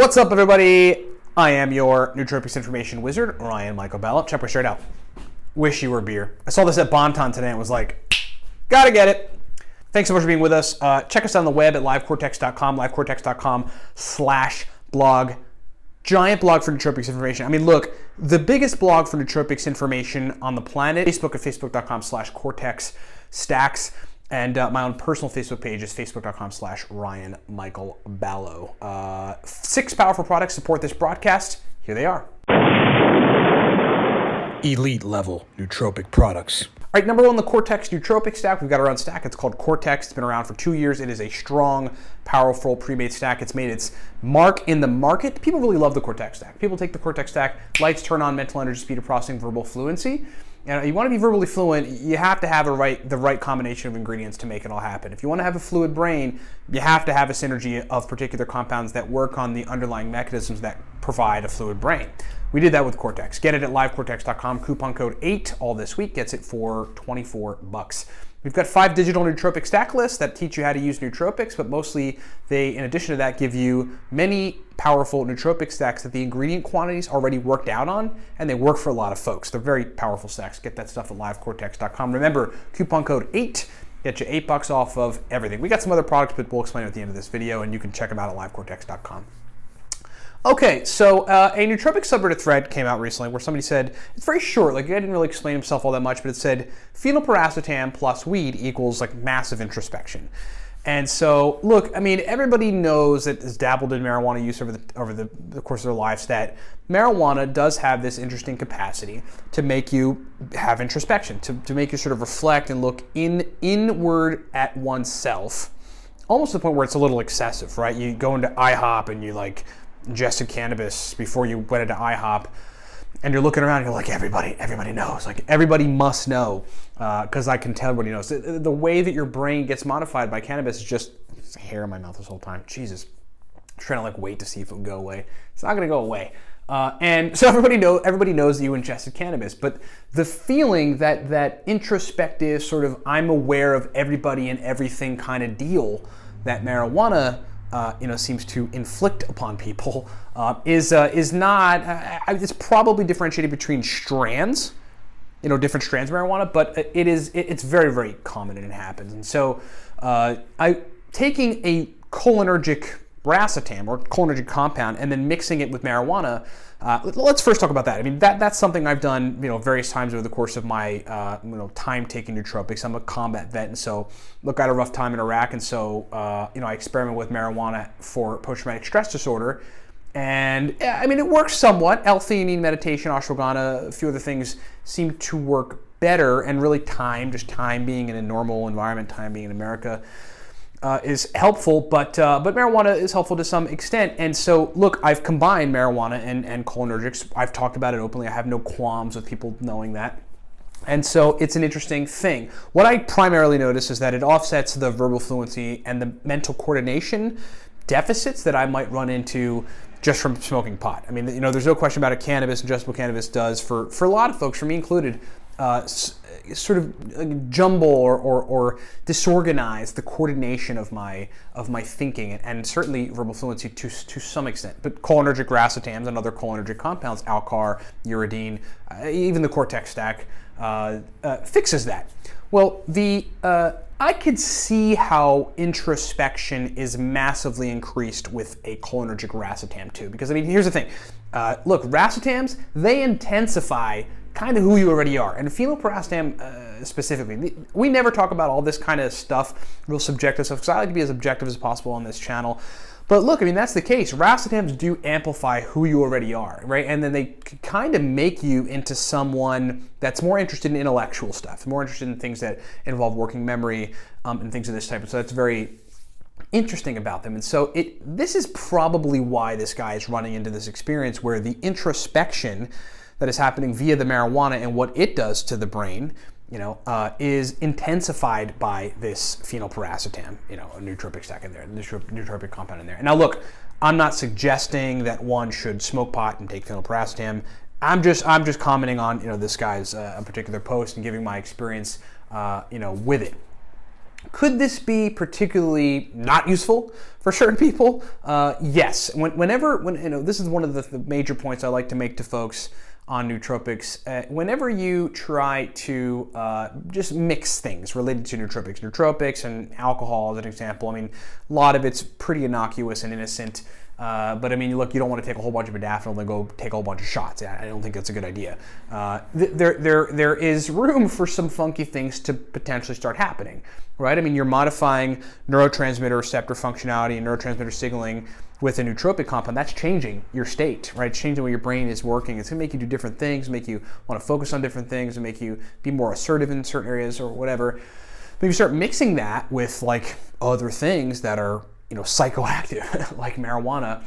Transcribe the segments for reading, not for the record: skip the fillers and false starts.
What's up, everybody? I am your Nootropics information wizard, Ryan Michael Bella. Check me straight out. Wish you were beer. I saw this at Bonton today and was like, gotta get it. Thanks so much for being with us. Check us out on the web at livecortex.com, livecortex.com/blog. Giant blog for nootropics information. I mean, look, the biggest blog for nootropics information on the planet, Facebook at facebook.com/Cortex stacks. And my own personal Facebook page is facebook.com/Ryan Michael Ballo. 6 powerful products support this broadcast. Here they are. Elite level nootropic products. All right, number one, the Cortex nootropic stack. We've got our own stack. It's called Cortex. It's been around for 2 years. It is a strong, powerful pre-made stack. It's made its mark in the market. People really love the Cortex stack. People take the Cortex stack, lights turn on, mental energy, speed of processing, verbal fluency. You want to be verbally fluent, you have to have the right combination of ingredients to make it all happen. If you want to have a fluid brain, you have to have a synergy of particular compounds that work on the underlying mechanisms that provide a fluid brain. We did that with Cortex. Get it at livecortex.com. Coupon code 8 all this week gets it for $24. We've got 5 digital nootropic stack lists that teach you how to use nootropics, but mostly they, in addition to that, give you many powerful nootropic stacks that the ingredient quantities already worked out on, and they work for a lot of folks. They're very powerful stacks. Get that stuff at livecortex.com. Remember, coupon code 8 get you $8 off of everything. We got some other products, but we'll explain at the end of this video, and you can check them out at livecortex.com. Okay, so a nootropic subreddit thread came out recently where somebody said, it's very short, like the guy didn't really explain himself all that much, but it said phenylpiracetam plus weed equals like massive introspection. And so, look, I mean, everybody knows that has dabbled in marijuana use over the course of their lives that marijuana does have this interesting capacity to make you have introspection, to make you sort of reflect and look inward at oneself, almost to the point where it's a little excessive, right? You go into IHOP and you like ingested cannabis before you went into IHOP, and you're looking around and you're like, everybody knows, like everybody must know, because I can tell everybody knows. The way that your brain gets modified by cannabis is just hair in my mouth this whole time. Jesus, I'm trying to like wait to see if it will go away. It's not going to go away. And so everybody knows that you ingested cannabis, but the feeling that introspective sort of I'm aware of everybody and everything kind of deal that marijuana seems to inflict upon people is not. It's probably differentiated between strands, different strands of marijuana, but it's very, very common and it happens. And so, taking a cholinergic Racetam or cholinergic compound and then mixing it with marijuana. Let's first talk about that. I mean, that's something I've done, various times over the course of my, time taking nootropics. I'm a combat vet, and so look, I had a rough time in Iraq, and so, I experimented with marijuana for post-traumatic stress disorder, and I mean, it works somewhat. L-theanine, meditation, ashwagandha, a few other things seem to work better, and really time being in a normal environment, time being in America, is helpful, but marijuana is helpful to some extent. And so, look, I've combined marijuana and cholinergics. I've talked about it openly. I have no qualms with people knowing that. And so it's an interesting thing. What I primarily notice is that it offsets the verbal fluency and the mental coordination deficits that I might run into just from smoking pot. I mean, there's no question about it. Cannabis, ingestible cannabis does for a lot of folks, for me included, sort of jumble or disorganize the coordination of my thinking, and certainly verbal fluency to some extent. But cholinergic racetams and other cholinergic compounds, Alcar, uridine, even the Cortex stack fixes that. Well, I could see how introspection is massively increased with a cholinergic racetam too, because I mean, here's the thing. Look, racetams, they intensify kind of who you already are. And phenylpiracetam specifically, we never talk about all this kind of stuff, real subjective stuff, because I like to be as objective as possible on this channel. But look, I mean, that's the case. Racetams do amplify who you already are, right? And then they kind of make you into someone that's more interested in intellectual stuff, more interested in things that involve working memory and things of this type. So that's very interesting about them. And so this is probably why this guy is running into this experience where the introspection that is happening via the marijuana and what it does to the brain, is intensified by this phenylpiracetam, a nootropic stack in there, a nootropic compound in there. And now look, I'm not suggesting that one should smoke pot and take phenylpiracetam. I'm just commenting on, this guy's a particular post and giving my experience, with it. Could this be particularly not useful for certain people? Yes. This is one of the major points I like to make to folks on nootropics. Whenever you try to just mix things related to nootropics and alcohol as an example, I mean, a lot of it's pretty innocuous and innocent. But I mean, look, you don't want to take a whole bunch of modafinil and go take a whole bunch of shots. I don't think that's a good idea. There is room for some funky things to potentially start happening, right? I mean, you're modifying neurotransmitter receptor functionality and neurotransmitter signaling with a nootropic compound. That's changing your state, right? It's changing the way your brain is working. It's gonna make you do different things, make you want to focus on different things, and make you be more assertive in certain areas or whatever. But if you start mixing that with like other things that are psychoactive like marijuana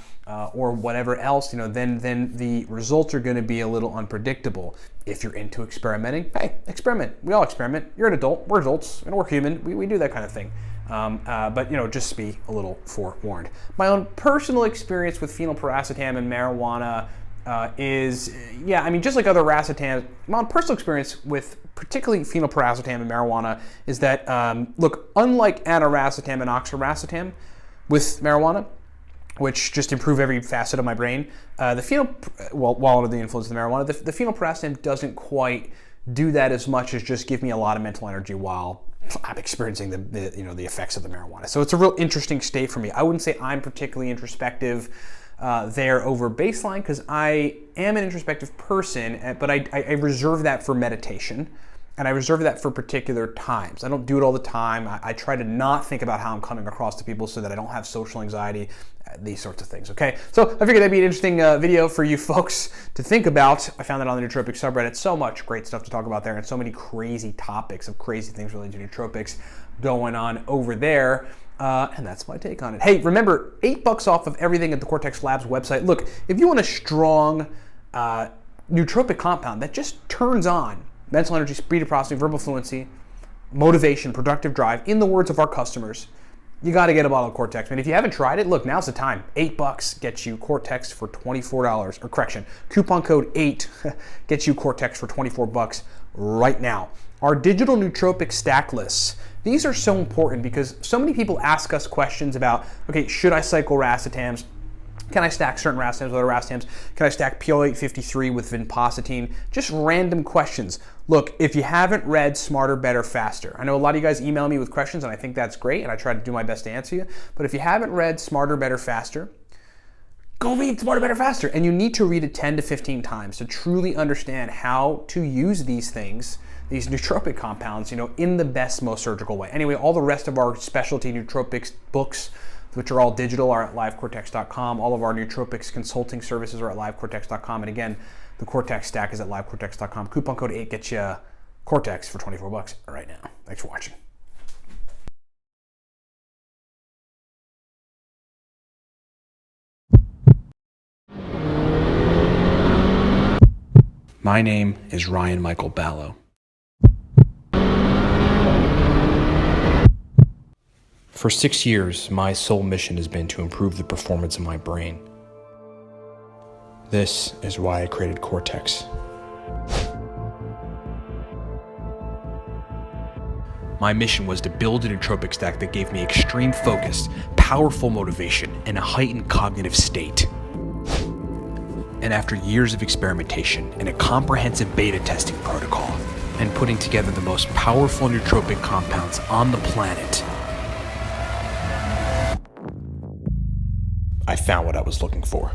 or whatever else, then the results are going to be a little unpredictable. If you're into experimenting, hey, experiment. We all experiment. You're an adult. We're adults, and we're human. We do that kind of thing. But just be a little forewarned. My own personal experience with phenylpiracetam and marijuana is, just like other racetams, my own personal experience with particularly phenylpiracetam and marijuana is that, look, unlike aniracetam and oxiracetam, with marijuana, which just improve every facet of my brain, while under the influence of the marijuana, the phenylpiracetam doesn't quite do that as much as just give me a lot of mental energy while I'm experiencing the effects of the marijuana. So it's a real interesting state for me. I wouldn't say I'm particularly introspective there over baseline, because I am an introspective person, but I reserve that for meditation. And I reserve that for particular times. I don't do it all the time. I try to not think about how I'm coming across to people so that I don't have social anxiety, these sorts of things, okay? So I figured that'd be an interesting video for you folks to think about. I found that on the nootropic subreddit. So much great stuff to talk about there, and so many crazy topics of crazy things related to nootropics going on over there. And that's my take on it. Hey, remember, $8 off of everything at the Cortex Labs website. Look, if you want a strong nootropic compound that just turns on mental energy, speed of processing, verbal fluency, motivation, productive drive, in the words of our customers, you got to get a bottle of Cortex. And if you haven't tried it, look, now's the time. $8 gets you Cortex for $24, or correction, coupon code 8 gets you Cortex for $24 right now. Our digital nootropic stack lists, these are so important because so many people ask us questions about, okay, should I cycle racetams? Can I stack certain racetams with other racetams? Can I stack PL853 with vinpocetine? Just random questions. Look, if you haven't read Smarter, Better, Faster, I know a lot of you guys email me with questions, and I think that's great, and I try to do my best to answer you. But if you haven't read Smarter, Better, Faster, go read Smarter, Better, Faster. And you need to read it 10 to 15 times to truly understand how to use these things, these nootropic compounds, in the best, most surgical way. Anyway, all the rest of our specialty nootropics books, which are all digital, are at livecortex.com. All of our nootropics consulting services are at livecortex.com. And again, the Cortex stack is at livecortex.com. Coupon code 8 gets you Cortex for $24 right now. Thanks for watching. My name is Ryan Michael Ballo. For 6 years, my sole mission has been to improve the performance of my brain. This is why I created Cortex. My mission was to build a nootropic stack that gave me extreme focus, powerful motivation, and a heightened cognitive state. And after years of experimentation and a comprehensive beta testing protocol, and putting together the most powerful nootropic compounds on the planet, I found what I was looking for.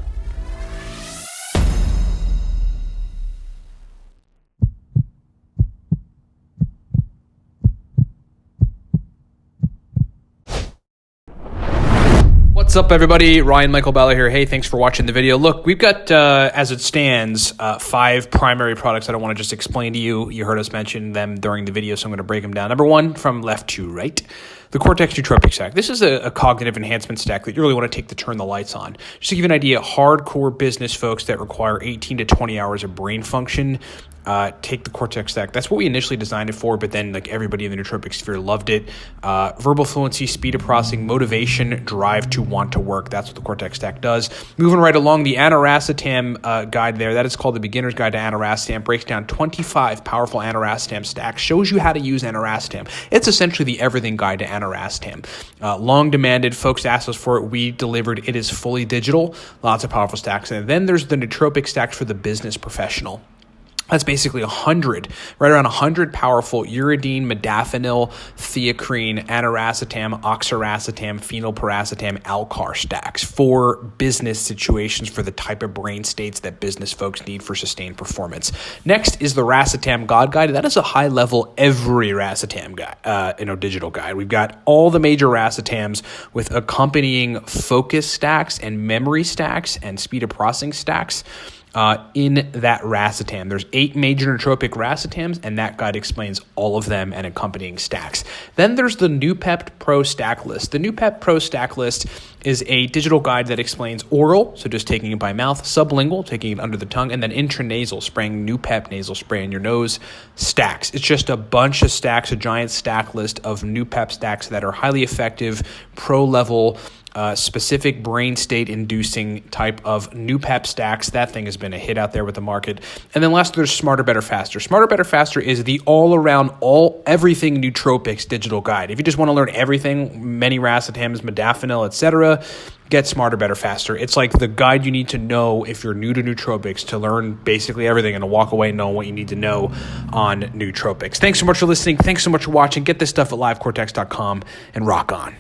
What's up, everybody? Ryan Michael Ballo here. Hey, thanks for watching the video. Look, we've got, as it stands, 5 primary products that I want to just explain to you. You heard us mention them during the video, so I'm going to break them down. Number 1, from left to right. The Cortex Nootropics stack. This is a cognitive enhancement stack that you really want to take to turn the lights on. Just to give you an idea, hardcore business folks that require 18 to 20 hours of brain function, take the Cortex stack. That's what we initially designed it for, but then like everybody in the nootropic sphere loved it. Verbal fluency, speed of processing, motivation, drive to want to work. That's what the Cortex stack does. Moving right along, the Racetams guide there, that is called the Beginner's Guide to Racetams, breaks down 25 powerful Racetams stacks, shows you how to use Racetams. It's essentially the everything guide to Racetams. Long demanded, folks asked us for it. We delivered. It is fully digital, lots of powerful stacks. And then there's the nootropic stacks for the business professional. That's basically 100, right around 100 powerful uridine, modafinil, theacrine, aniracetam, oxiracetam, phenylpiracetam, alcar stacks for business situations, for the type of brain states that business folks need for sustained performance. Next is the Racetam God Guide. That is a high-level every Racetam guide, digital guide. We've got all the major Racetams with accompanying focus stacks and memory stacks and speed of processing stacks. In that Racetam. There's 8 major nootropic Racetams, and that guide explains all of them and accompanying stacks. Then there's the Noopept Pro Stack List. The Noopept Pro Stack List is a digital guide that explains oral, so just taking it by mouth, sublingual, taking it under the tongue, and then intranasal, spraying Noopept nasal spray in your nose, stacks. It's just a bunch of stacks, a giant stack list of Noopept stacks that are highly effective, pro-level, specific brain state inducing type of Noopept stacks. That thing has been a hit out there with the market. And then last, there's Smarter, Better, Faster. Smarter, Better, Faster is the all-around, everything nootropics digital guide. If you just want to learn everything, many Racetams, modafinil, etc., get Smarter, Better, Faster. It's like the guide you need to know if you're new to nootropics, to learn basically everything and to walk away knowing what you need to know on nootropics. Thanks so much for listening. Thanks so much for watching. Get this stuff at livecortex.com and rock on.